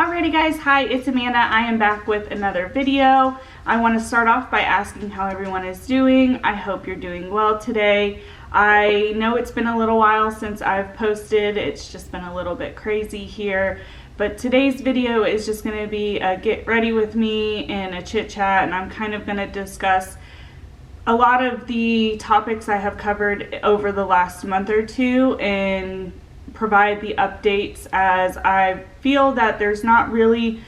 Alrighty guys, hi, it's Amanda. I am back with another video. I want to start off by asking how everyone is doing. I hope you're doing well today. I know it's been a little while since I've posted. It's just been a little bit crazy here. But today's video is just going to be a get ready with me and a chit chat, and I'm kind of going to discuss a lot of the topics I have covered over the last month or two and provide the updates, as I feel that there's not really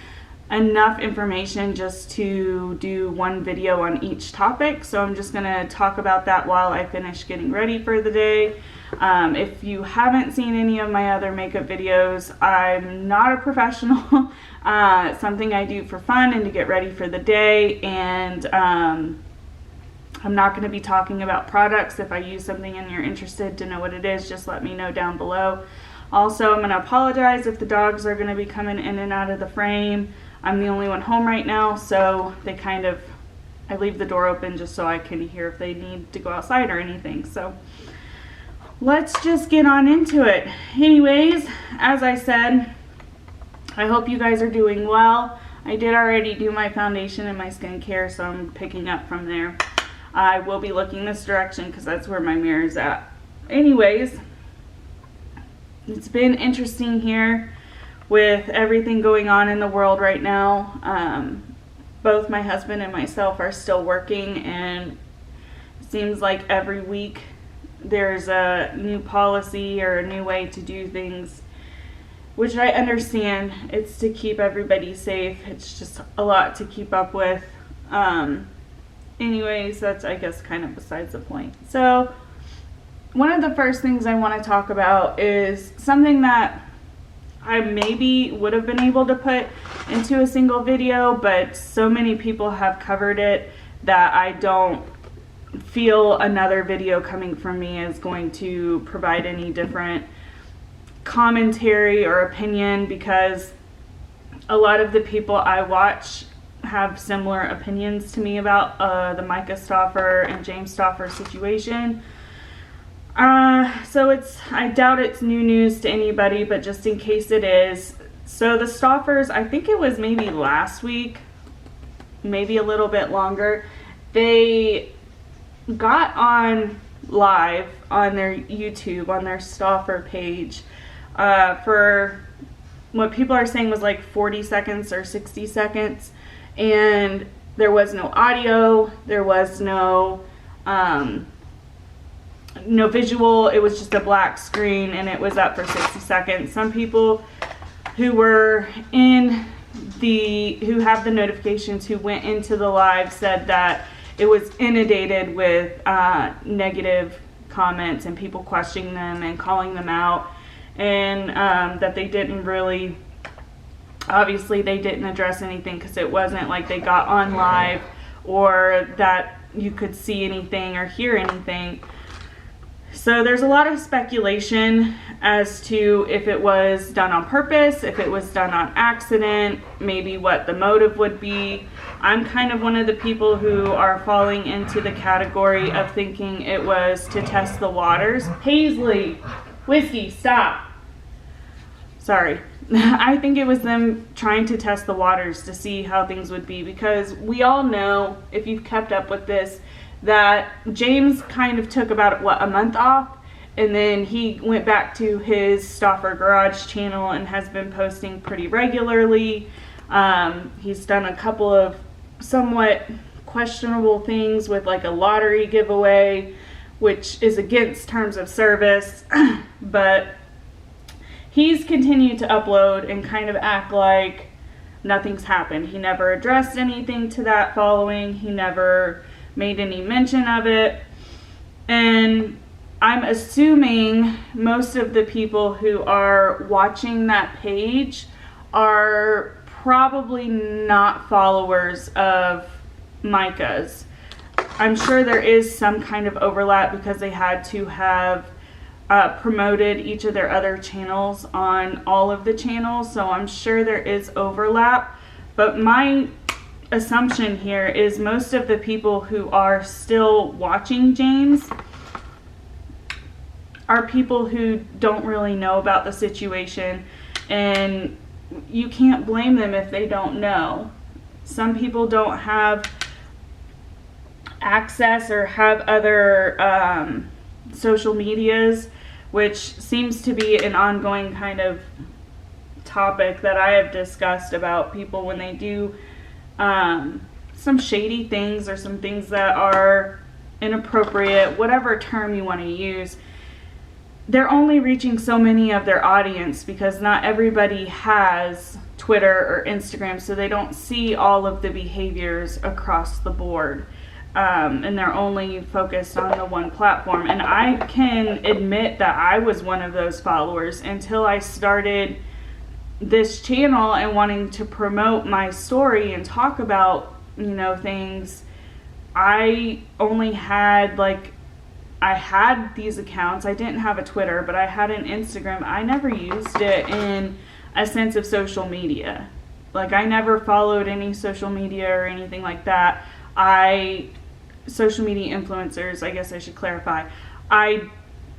enough information just to do one video on each topic. So I'm just going to talk about that while I finish getting ready for the day. If you haven't seen any of my other makeup videos, I'm not a professional. Something I do for fun and to get ready for the day, and I'm not going to be talking about products. If I use something and you're interested to know what it is, just let me know down below. Also, I'm going to apologize if the dogs are going to be coming in and out of the frame. I'm the only one home right now, so they I leave the door open just so I can hear if they need to go outside or anything. So let's just get on into it. Anyways, as I said, I hope you guys are doing well. I did already do my foundation and my skincare, so I'm picking up from there. I will be looking this direction because that's where my mirror is at. Anyways, it's been interesting here with everything going on in the world right now. Both my husband and myself are still working, and it seems like every week there's a new policy or a new way to do things, which I understand. It's to keep everybody safe. It's just a lot to keep up with. Anyways, that's, I guess, kind of besides the point. So one of the first things I want to talk about is something that I maybe would have been able to put into a single video, but so many people have covered it that I don't feel another video coming from me is going to provide any different commentary or opinion, because a lot of the people I watch have similar opinions to me about the Myka Stauffer and James Stauffer situation. So I doubt it's new news to anybody, but just in case it is. So the Stauffers, I think it was maybe last week, maybe a little bit longer, they got on live on their YouTube, on their Stauffer page, for what people are saying was like 40 seconds or 60 seconds. And there was no audio, there was no visual. It was just a black screen, and it was up for 60 seconds. Some people who were who have the notifications, who went into the live, said that it was inundated with negative comments and people questioning them and calling them out, and that they didn't really, obviously they didn't address anything, because it wasn't like they got on live or that you could see anything or hear anything. So there's a lot of speculation as to if it was done on purpose, if it was done on accident, maybe what the motive would be. I'm kind of one of the people who are falling into the category of thinking it was to test the waters. Paisley, Whiskey, stop. Sorry. I think it was them trying to test the waters to see how things would be, because we all know, if you've kept up with this, that James kind of took about, a month off, and then he went back to his Stauffer Garage channel and has been posting pretty regularly. He's done a couple of somewhat questionable things with like a lottery giveaway, which is against terms of service, but he's continued to upload and kind of act like nothing's happened. He never addressed anything to that following. He never made any mention of it. And I'm assuming most of the people who are watching that page are probably not followers of Myka's. I'm sure there is some kind of overlap, because they had to have promoted each of their other channels on all of the channels, so I'm sure there is overlap. But my assumption here is most of the people who are still watching James are people who don't really know about the situation and you can't blame them if they don't know. Some people don't have access or have other social medias, which seems to be an ongoing kind of topic that I have discussed about people when they do some shady things or some things that are inappropriate, whatever term you want to use. They're only reaching so many of their audience because not everybody has Twitter or Instagram, so they don't see all of the behaviors across the board. And they're only focused on the one platform. And I can admit that I was one of those followers until I started this channel and wanting to promote my story and talk about, you know, things. I only had I had these accounts. I didn't have a Twitter, but I had an Instagram. I never used it in a sense of social media. Like, I never followed any social media or anything like that. Social media influencers, I guess I should clarify, I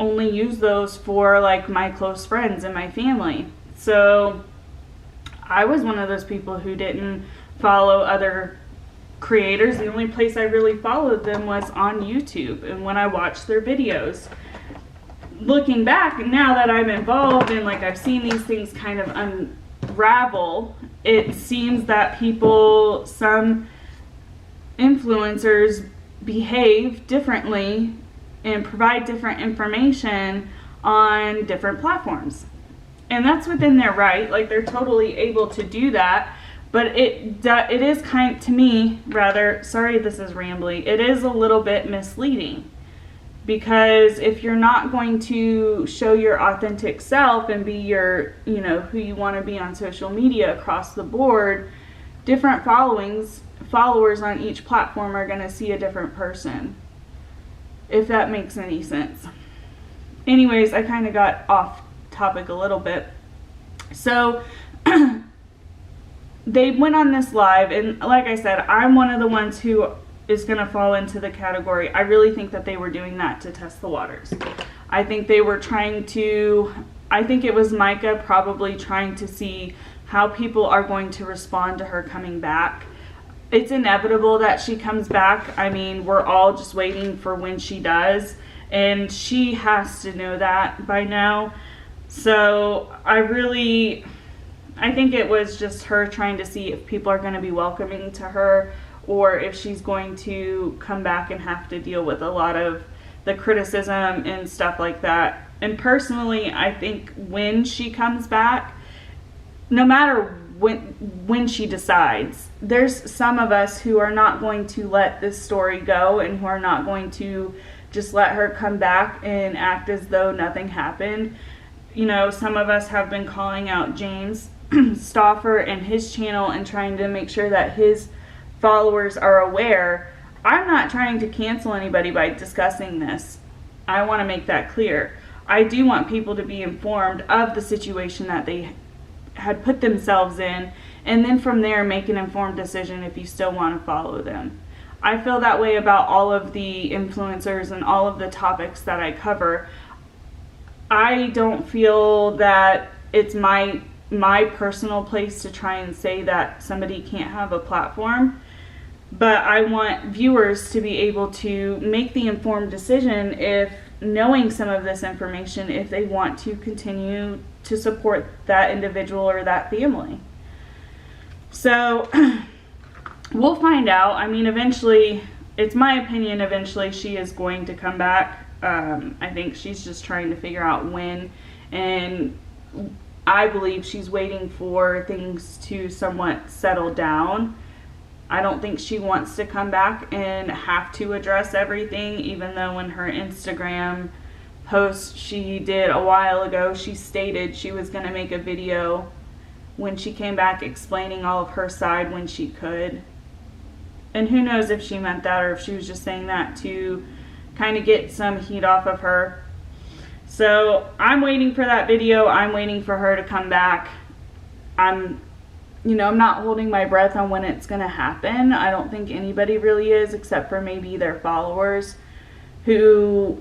only use those for like my close friends and my family. So I was one of those people who didn't follow other creators. The only place I really followed them was on YouTube and when I watched their videos. Looking back, now that I'm involved and like I've seen these things kind of unravel, it seems that some influencers behave differently and provide different information on different platforms. And that's within their right. Like, they're totally able to do that. But it is kind, to me, rather, sorry this is rambly, it is a little bit misleading. Because if you're not going to show your authentic self and be your, you know, who you want to be on social media across the board, different followers on each platform are going to see a different person, if that makes any sense. Anyways, I kind of got off topic a little bit. So they went on this live, and like I said, I'm one of the ones who is going to fall into the category. I really think that they were doing that to test the waters. I think they were I think it was Myka probably trying to see how people are going to respond to her coming back. It's inevitable that she comes back. I mean, we're all just waiting for when she does, and she has to know that by now. So I think it was just her trying to see if people are going to be welcoming to her, or if she's going to come back and have to deal with a lot of the criticism and stuff like that. And personally, I think when she comes back, no matter when she decides, there's some of us who are not going to let this story go and who are not going to just let her come back and act as though nothing happened. You know, some of us have been calling out James Stauffer and his channel and trying to make sure that his followers are aware. I'm not trying to cancel anybody by discussing this. I want to make that clear. I do want people to be informed of the situation that they had put themselves in, and then from there make an informed decision if you still want to follow them. I feel that way about all of the influencers and all of the topics that I cover. I don't feel that it's my personal place to try and say that somebody can't have a platform, but I want viewers to be able to make the informed decision, if knowing some of this information, if they want to continue to support that individual or that family. So we'll find out. I mean, eventually, it's my opinion, eventually she is going to come back. I think she's just trying to figure out when, and I believe she's waiting for things to somewhat settle down. I don't think she wants to come back and have to address everything, even though in her Instagram post she did a while ago, she stated she was going to make a video when she came back explaining all of her side when she could. And who knows if she meant that or if she was just saying that to kind of get some heat off of her. So I'm waiting for that video. I'm waiting for her to come back. I'm not holding my breath on when it's going to happen. I don't think anybody really is, except for maybe their followers who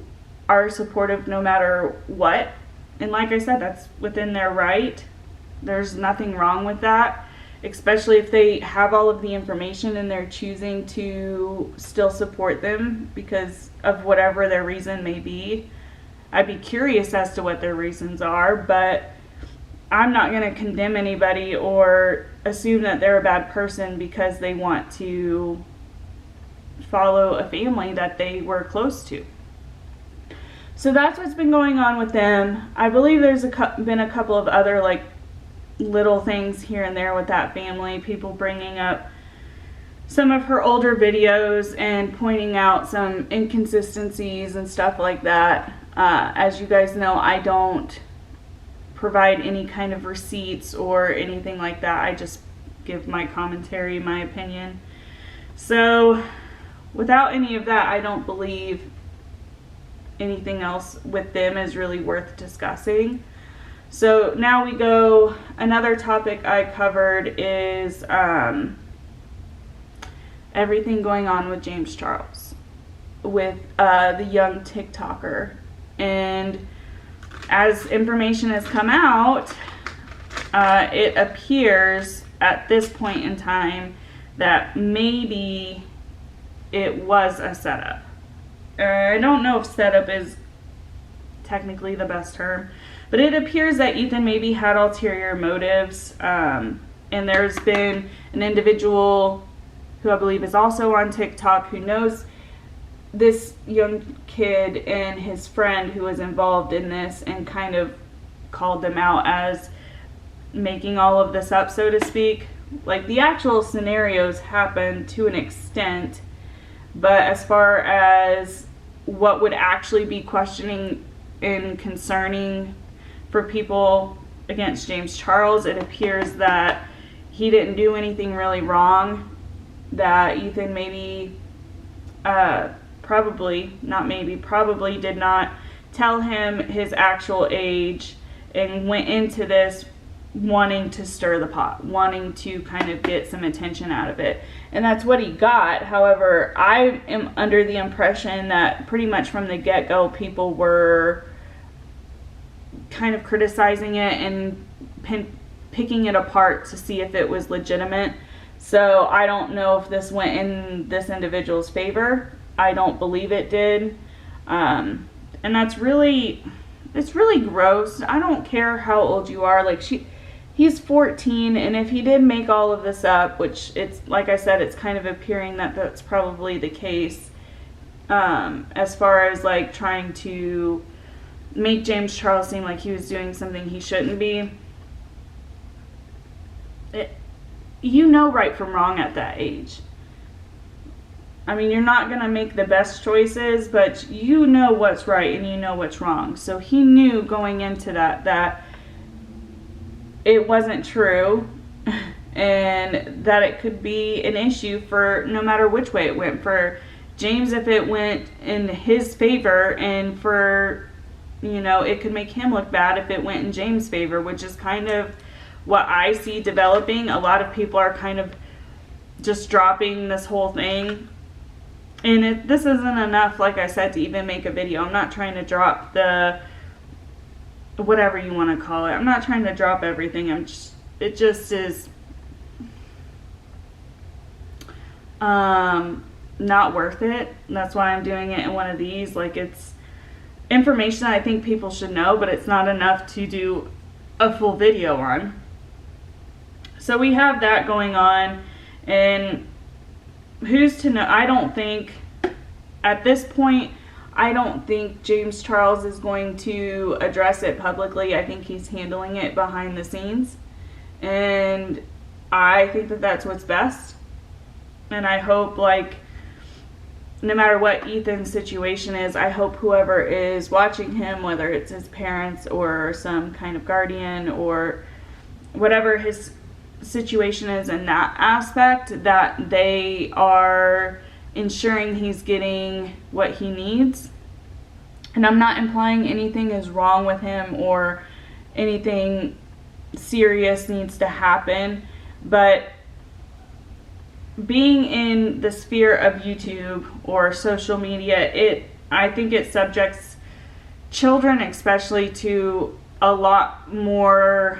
are supportive no matter what. And like I said, that's within their right. There's nothing wrong with that, especially if they have all of the information and they're choosing to still support them because of whatever their reason may be. I'd be curious as to what their reasons are, but I'm not going to condemn anybody or assume that they're a bad person because they want to follow a family that they were close to. So that's what's been going on with them. I believe there's been a couple of other like little things here and there with that family. People bringing up some of her older videos and pointing out some inconsistencies and stuff like that. As you guys know, I don't provide any kind of receipts or anything like that. I just give my commentary, my opinion. So without any of that, I don't believe anything else with them is really worth discussing. So now we go, another topic I covered is everything going on with James Charles, with the young TikToker. And as information has come out, it appears at this point in time that maybe it was a setup. I don't know if setup is technically the best term, but it appears that Ethan maybe had ulterior motives. And there's been an individual who I believe is also on TikTok who knows this young kid and his friend who was involved in this and kind of called them out as making all of this up, so to speak. Like, the actual scenarios happened to an extent, but as far as what would actually be questioning and concerning for people against James Charles, it appears that he didn't do anything really wrong, that Ethan maybe, probably did not tell him his actual age and went into this wanting to stir the pot, wanting to kind of get some attention out of it. And that's what he got. However, I am under the impression that pretty much from the get-go, people were kind of criticizing it and picking it apart to see if it was legitimate. So I don't know if this went in this individual's favor. I don't believe it did. And that's really, it's really gross. I don't care how old you are. Like, he's 14, and if he did make all of this up, which it's, like I said, it's kind of appearing that that's probably the case, as far as like trying to make James Charles seem like he was doing something he shouldn't be. You know right from wrong at that age. I mean, you're not going to make the best choices, but you know what's right and you know what's wrong. So he knew going into that it wasn't true and that it could be an issue for no matter which way it went. For James, if it went in his favor, and for, you know, it could make him look bad if it went in James' favor, which is kind of what I see developing. A lot of people are kind of just dropping this whole thing. And this isn't enough, like I said, to even make a video. I'm not trying to drop the, whatever you want to call it. I'm not trying to drop everything. It just is not worth it. That's why I'm doing it in one of these. Like, it's information that I think people should know, but it's not enough to do a full video on. So we have that going on, and who's to know? I don't think, at this point, I don't think James Charles is going to address it publicly. I think he's handling it behind the scenes, and I think that that's what's best. And I hope, like, no matter what Ethan's situation is, I hope whoever is watching him, whether it's his parents or some kind of guardian or whatever his situation is in that aspect, that they are ensuring he's getting what he needs. And I'm not implying anything is wrong with him or anything serious needs to happen, but being in the sphere of YouTube or social media, I think it subjects children especially to a lot more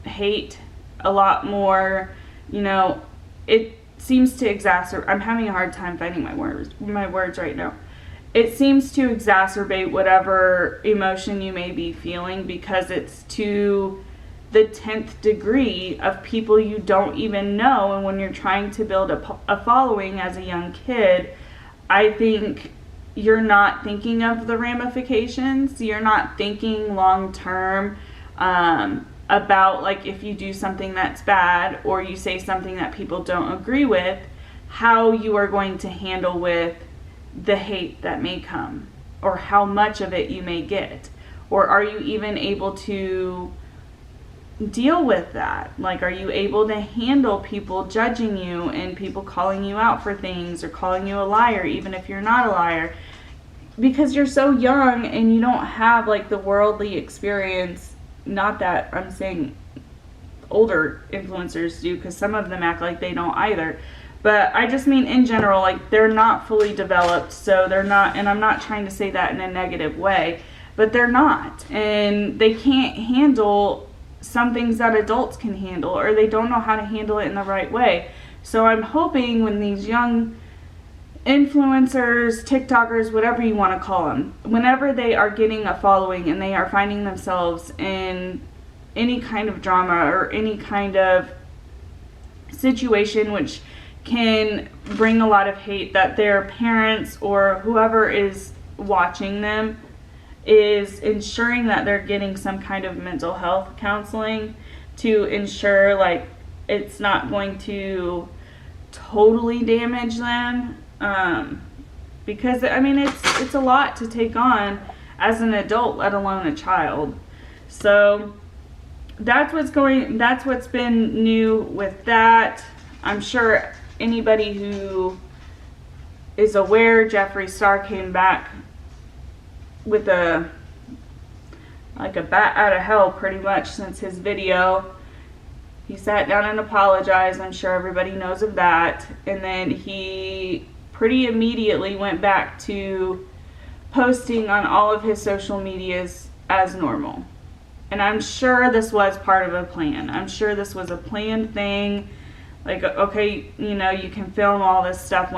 hate, a lot more, you know, it seems to exacerbate. I'm having a hard time finding my words right now. It seems to exacerbate whatever emotion you may be feeling, because it's to the 10th degree of people you don't even know. And when you're trying to build a following as a young kid, I think you're not thinking of the ramifications. You're not thinking long term about, like, if you do something that's bad or you say something that people don't agree with, how you are going to handle with the hate that may come, or how much of it you may get, or are you even able to deal with that? Like, are you able to handle people judging you and people calling you out for things, or calling you a liar even if you're not a liar, because you're so young and you don't have like the worldly experience. Not that I'm saying older influencers do, because some of them act like they don't either, but I just mean in general, like, they're not fully developed, so they're not, and I'm not trying to say that in a negative way, but they're not, and they can't handle some things that adults can handle, or they don't know how to handle it in the right way. So I'm hoping when these young influencers, TikTokers, whatever you want to call them, whenever they are getting a following and they are finding themselves in any kind of drama or any kind of situation which can bring a lot of hate, that their parents or whoever is watching them is ensuring that they're getting some kind of mental health counseling to ensure, like, it's not going to totally damage them. Because I mean, it's a lot to take on as an adult, let alone a child. So that's what's been new with that. I'm sure anybody who is aware, Jeffree Star came back with a bat out of hell pretty much since his video. He sat down and apologized. I'm sure everybody knows of that. And then he pretty immediately went back to posting on all of his social medias as normal. And I'm sure this was part of a plan. I'm sure this was a planned thing. Like, okay, you know, you can film all this stuff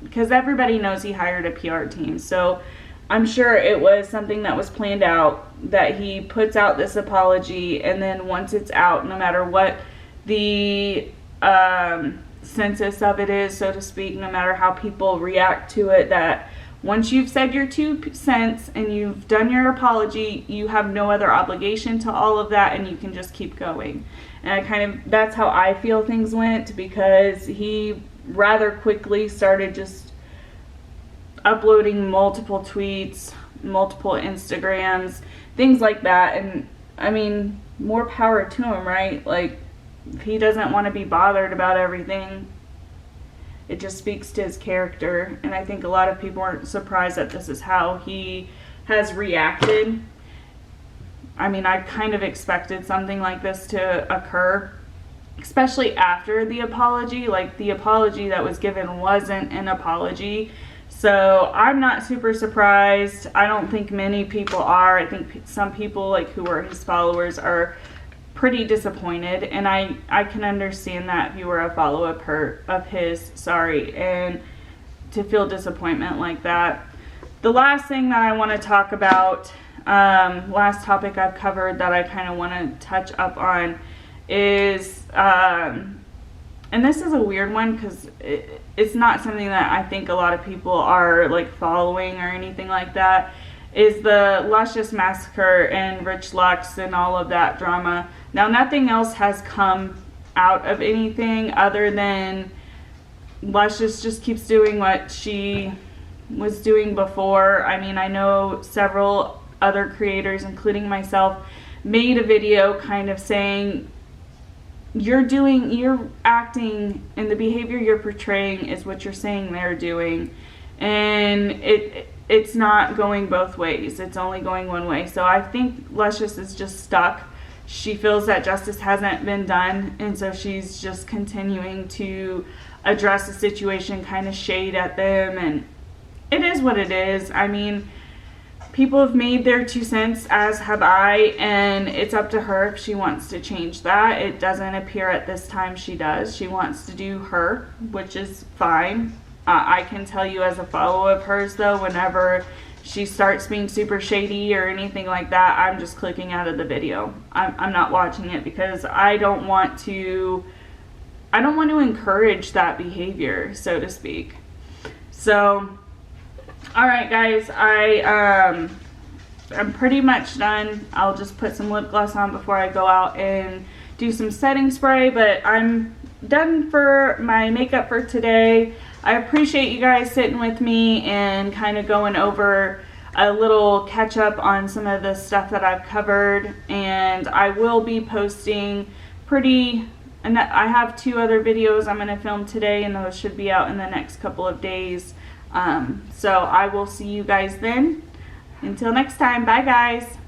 because everybody knows he hired a PR team. So I'm sure it was something that was planned out, that he puts out this apology, and then once it's out, no matter what the census of it is, so to speak, no matter how people react to it, that once you've said your 2 cents and you've done your apology, you have no other obligation to all of that, and you can just keep going. And that's how I feel things went, because he rather quickly started just uploading multiple tweets, multiple Instagrams, things like that. And I mean, more power to him, right? Like, if he doesn't want to be bothered about everything, it just speaks to his character. And I think a lot of people aren't surprised that this is how he has reacted. I mean, I kind of expected something like this to occur, especially after the apology. Like, the apology that was given wasn't an apology. So I'm not super surprised. I don't think many people are. I think some people, like, who are his followers, are pretty disappointed, and I can understand that if you were a follower of his, and to feel disappointment like that. The last thing that I want to talk about, last topic I've covered that I kind of want to touch up on is, and this is a weird one because it's not something that I think a lot of people are like following or anything like that, is the Luscious Massacre and Rich Lux and all of that drama. Now, nothing else has come out of anything other than Luscious just keeps doing what she was doing before. I mean, I know several other creators, including myself, made a video kind of saying, you're acting, and the behavior you're portraying is what you're saying they're doing. And it's not going both ways. It's only going one way. So I think Luscious is just stuck. She feels that justice hasn't been done, and so she's just continuing to address the situation, kind of shade at them, and it is what it is. I mean, people have made their 2 cents, as have I, and it's up to her if she wants to change that. It doesn't appear at this time she does. She wants to do her, which is fine. I can tell you as a follower of hers, though, whenever she starts being super shady or anything like that, I'm just clicking out of the video. I'm not watching it, because I don't want to encourage that behavior, so to speak. So, alright guys, I'm pretty much done. I'll just put some lip gloss on before I go out and do some setting spray, but I'm done for my makeup for today. I appreciate you guys sitting with me and kind of going over a little catch up on some of the stuff that I've covered, and I will be posting and I have 2 other videos I'm going to film today, and those should be out in the next couple of days. So I will see you guys then. Until next time, bye guys.